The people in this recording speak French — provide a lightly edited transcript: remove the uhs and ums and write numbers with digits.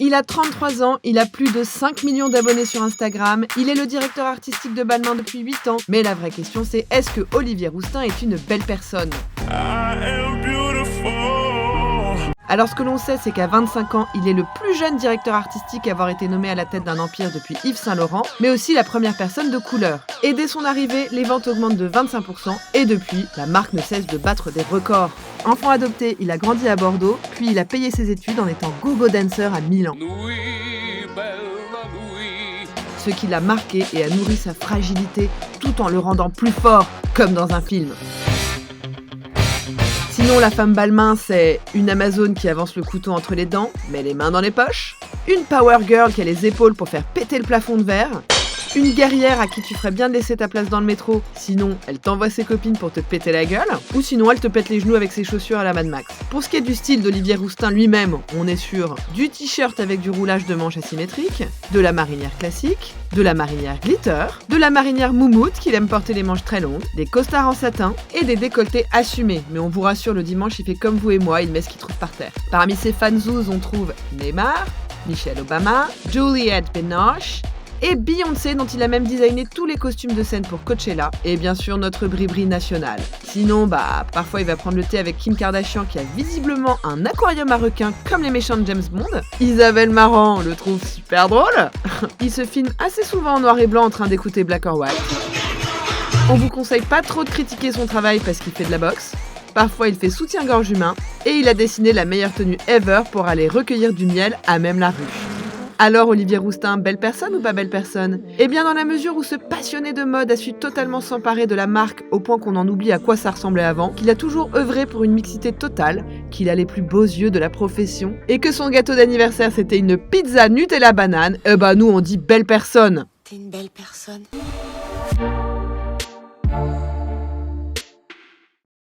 Il a 33 ans, il a plus de 5 millions d'abonnés sur Instagram, il est le directeur artistique de Balmain depuis 8 ans. Mais la vraie question c'est, est-ce que Olivier Rousteing est une belle personne ? Alors ce que l'on sait, c'est qu'à 25 ans, il est le plus jeune directeur artistique à avoir été nommé à la tête d'un empire depuis Yves Saint Laurent, mais aussi la première personne de couleur. Et dès son arrivée, les ventes augmentent de 25%, et depuis, la marque ne cesse de battre des records. Enfant adopté, il a grandi à Bordeaux, puis il a payé ses études en étant go-go dancer à Milan. Ce qui l'a marqué et a nourri sa fragilité, tout en le rendant plus fort, comme dans un film. Sinon, la femme Balmain, c'est une Amazone qui avance le couteau entre les dents, met les mains dans les poches, une power girl qui a les épaules pour faire péter le plafond de verre, une guerrière à qui tu ferais bien de laisser ta place dans le métro, sinon elle t'envoie ses copines pour te péter la gueule, ou sinon elle te pète les genoux avec ses chaussures à la Mad Max. Pour ce qui est du style d'Olivier Rousteing lui-même, on est sur du t-shirt avec du roulage de manches asymétriques, de la marinière classique, de la marinière glitter, de la marinière moumoute qu'il aime porter les manches très longues, des costards en satin et des décolletés assumés. Mais on vous rassure, le dimanche il fait comme vous et moi, il met ce qu'il trouve par terre. Parmi ses fanzouz, on trouve Neymar, Michelle Obama, Juliette Binoche, et Beyoncé, dont il a même designé tous les costumes de scène pour Coachella, et bien sûr notre bribri national. Sinon, parfois il va prendre le thé avec Kim Kardashian qui a visiblement un aquarium à requins comme les méchants de James Bond. Isabelle Marant le trouve super drôle. Il se filme assez souvent en noir et blanc en train d'écouter Black or White. On vous conseille pas trop de critiquer son travail parce qu'il fait de la boxe. Parfois il fait soutien-gorge humain, et il a dessiné la meilleure tenue ever pour aller recueillir du miel à même la rue. Alors Olivier Rousteing, belle personne ou pas belle personne ? Eh bien dans la mesure où ce passionné de mode a su totalement s'emparer de la marque au point qu'on en oublie à quoi ça ressemblait avant, qu'il a toujours œuvré pour une mixité totale, qu'il a les plus beaux yeux de la profession, et que son gâteau d'anniversaire c'était une pizza Nutella banane, nous on dit belle personne. T'es une belle personne.